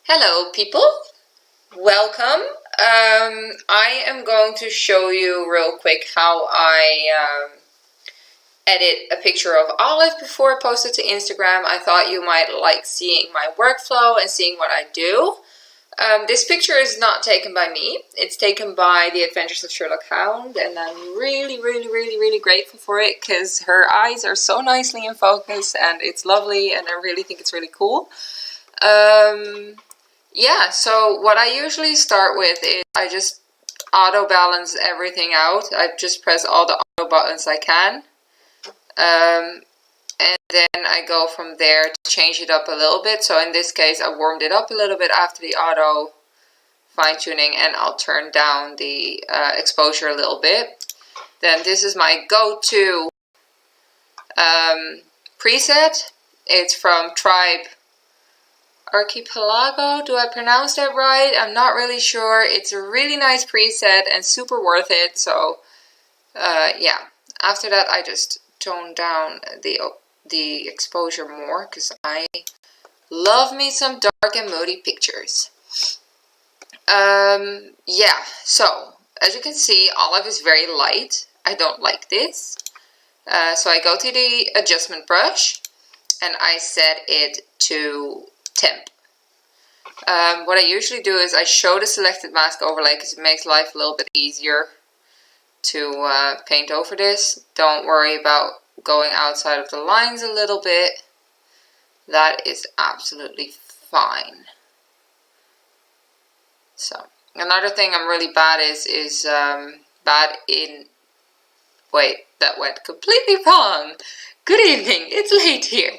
Hello people, welcome. I am going to show you real quick how I edit a picture of Olive before I post it to Instagram. I thought you might like seeing my workflow and seeing what I do. This picture is not taken by me. It's taken by The Adventures of Sherlock Hound, and I'm really grateful for it because her eyes are so nicely in focus and it's lovely and I really think it's really cool. Yeah, so what I usually start with is I just auto balance everything out. I just press all the auto buttons I can. And then I go from there to change it up a little bit. So in this case, I warmed it up a little bit after the auto fine-tuning, and I'll turn down the exposure a little bit. Then this is my go-to preset. It's from Tribe Archipelago. Do I pronounce that right? I'm not really sure. It's a really nice preset and super worth it. So yeah, after that I just tone down the exposure more because I love me some dark and moody pictures. Yeah, so as you can see, Olive is very light. I don't like this. So I go to the adjustment brush and I set it to temp. What I usually do is I show the selected mask overlay because it makes life a little bit easier to paint over this. Don't worry about going outside of the lines a little bit. That is absolutely fine. So another thing I'm really bad is bad in, wait, that went completely wrong. Good evening, it's late here.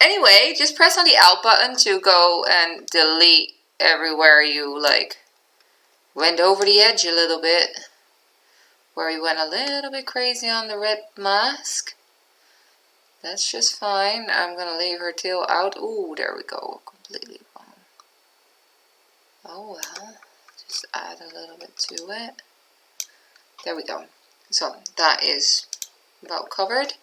Anyway, just press on the Alt button to go and delete everywhere you went over the edge a little bit, where you went a little bit crazy on the red mask. That's just fine. I'm gonna leave her tail out. Ooh, there we go, completely wrong. Oh well, just add a little bit to it. There we go. So that is about covered.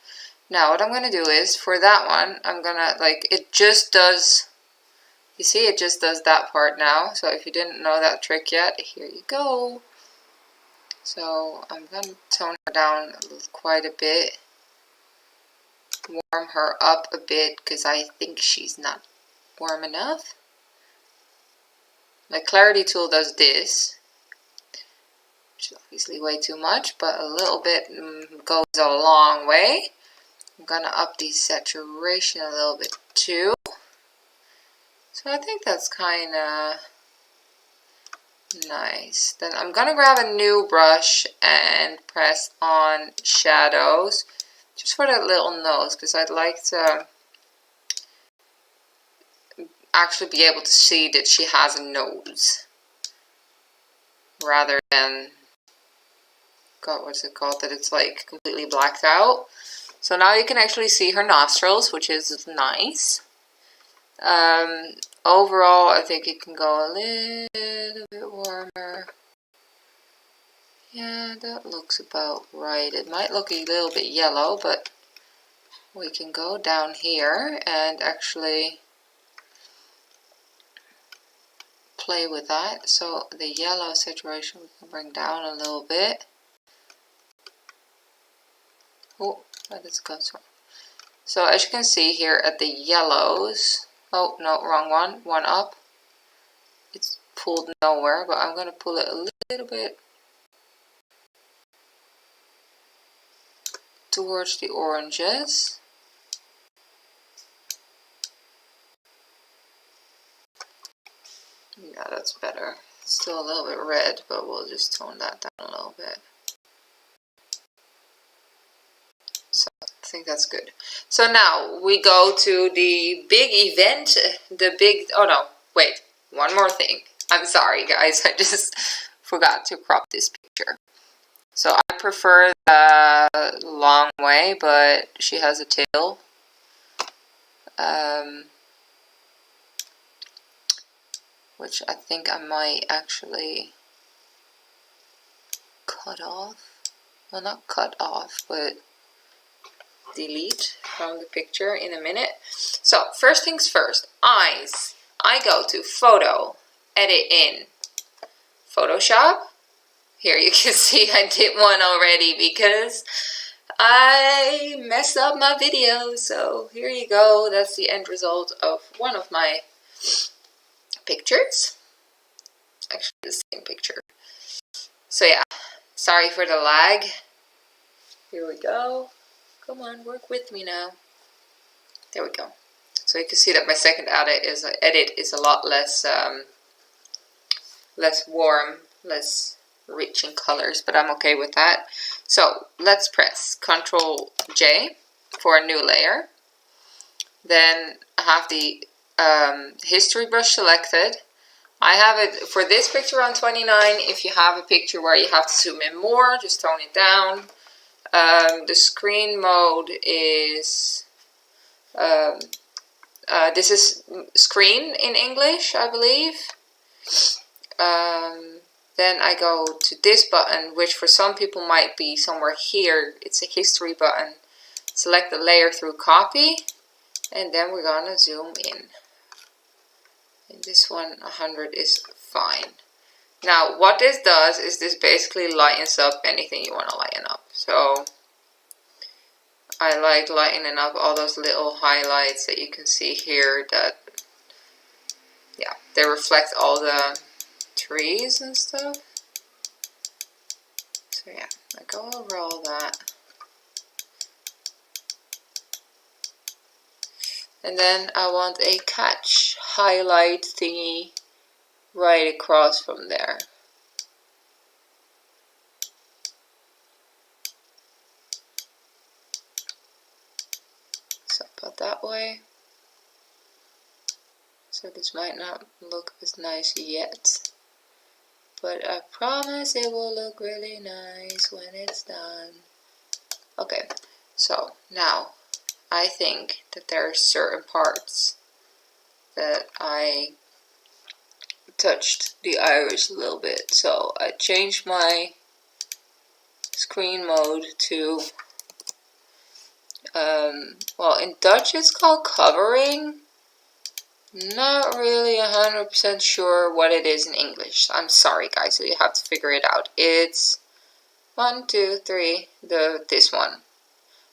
Now what I'm going to do is, for that one, I'm going to, it just does, you see, it just does that part now. So if you didn't know that trick yet, here you go. So I'm going to tone her down quite a bit. Warm her up a bit, because I think she's not warm enough. My clarity tool does this, which is obviously way too much, but a little bit goes a long way. I'm gonna up the saturation a little bit too. So I think that's kinda nice. Then I'm gonna grab a new brush and press on shadows, just for that little nose, because I'd like to actually be able to see that she has a nose, rather than, God, what's it called, that it's completely blacked out. So now you can actually see her nostrils, which is nice. Overall, I think it can go a little bit warmer. Yeah, that looks about right. It might look a little bit yellow, but we can go down here and actually play with that. So the yellow saturation we can bring down a little bit. Oh, where did it go? So as you can see here at the yellows, oh no, wrong one, one up. It's pulled nowhere, but I'm going to pull it a little bit towards the oranges. Yeah, that's better. It's still a little bit red, but we'll just tone that down a little bit. So I think that's good. So now we go to the big event, oh no, wait, one more thing. I'm sorry guys, I just forgot to crop this picture. So I prefer the long way, but she has a tail. Which I think I might actually cut off. Well, not cut off, but delete from the picture in a minute. So first things first, eyes. I go to Photo, Edit in Photoshop. Here you can see I did one already because I messed up my video. So here you go. That's the end result of one of my pictures. Actually, the same picture. So yeah, sorry for the lag. Here we go. Come on, work with me now. There we go. So you can see that my second edit is a lot less less warm, less rich in colors, but I'm okay with that. So let's press Ctrl J for a new layer. Then I have the history brush selected. I have it for this picture on 29. If you have a picture where you have to zoom in more, just tone it down. The screen mode is this is screen in English, I believe. Then I go to this button, which for some people might be somewhere here. It's a history button. Select the layer through copy, and then we're gonna zoom in. And this one, 100 is fine. Now, what this does is this basically lightens up anything you want to lighten up. So I like lightening up all those little highlights that you can see here that, yeah, they reflect all the trees and stuff. So yeah, I go over all that. And then I want a catch highlight thingy right across from there. So about that way. So this might not look as nice yet, but I promise it will look really nice when it's done. Okay, so now I think that there are certain parts that I touched the iris a little bit. So I changed my screen mode to, well, in Dutch it's called covering. Not really 100% sure what it is in English. I'm sorry guys, so you have to figure it out. It's 1, 2, 3, this one.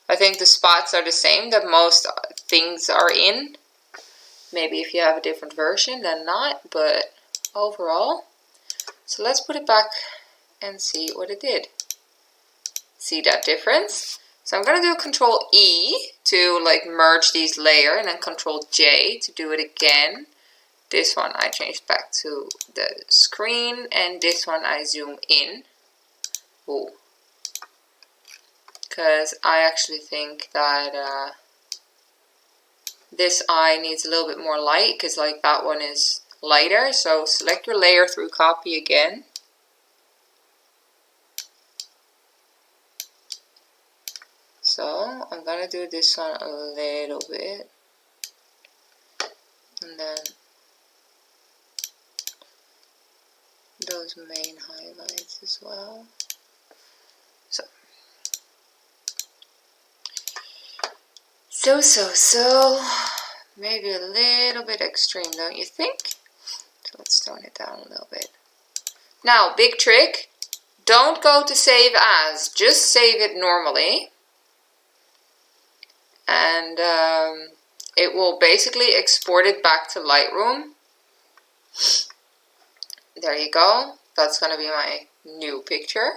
I think the spots are the same that most things are in. Maybe if you have a different version then not, but overall. So let's put it back and see what it did. See that difference? So I'm going to do Control E to like merge these layers, and then Control J to do it again. This one I changed back to the screen, and this one I zoom in. Ooh. Because I actually think that this eye needs a little bit more light, because like that one is lighter. So select your layer through copy again. So I'm gonna do this one a little bit, and then those main highlights as well. So maybe a little bit extreme, don't you think? So let's tone it down a little bit. Now, big trick, don't go to save as, just save it normally. And it will basically export it back to Lightroom. There you go. That's going to be my new picture.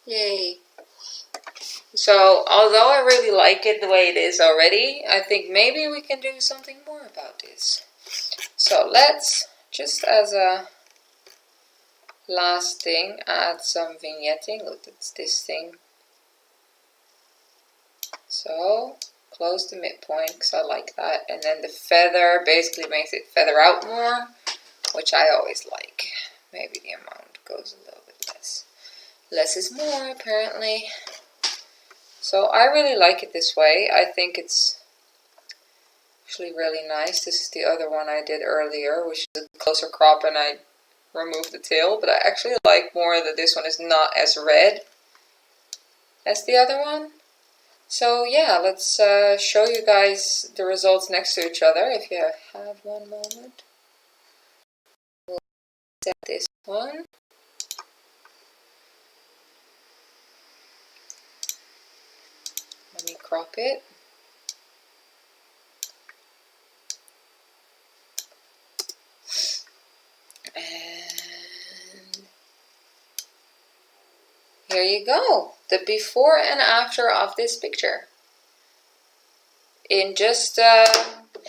Yay. So, although I really like it the way it is already, I think maybe we can do something more about this. So let's, just as a last thing, add some vignetting. Look, it's this thing. So, close the midpoint, because I like that. And then the feather basically makes it feather out more, which I always like. Maybe the amount goes a little bit less. Less is more, apparently. So I really like it this way. I think it's actually really nice. This is the other one I did earlier, which is a closer crop, and I removed the tail. But I actually like more that this one is not as red as the other one. So yeah, let's show you guys the results next to each other if you have one moment. We'll set this one. Let me crop it. And here you go, the before and after of this picture. In just a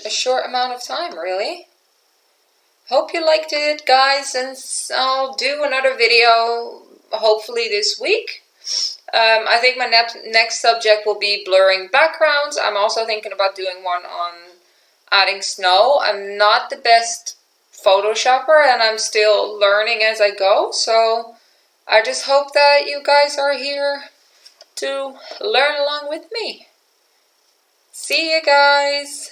short amount of time, really. Hope you liked it, guys, and I'll do another video hopefully this week. I think my next subject will be blurring backgrounds. I'm also thinking about doing one on adding snow. I'm not the best Photoshopper and I'm still learning as I go, so I just hope that you guys are here to learn along with me. See you guys!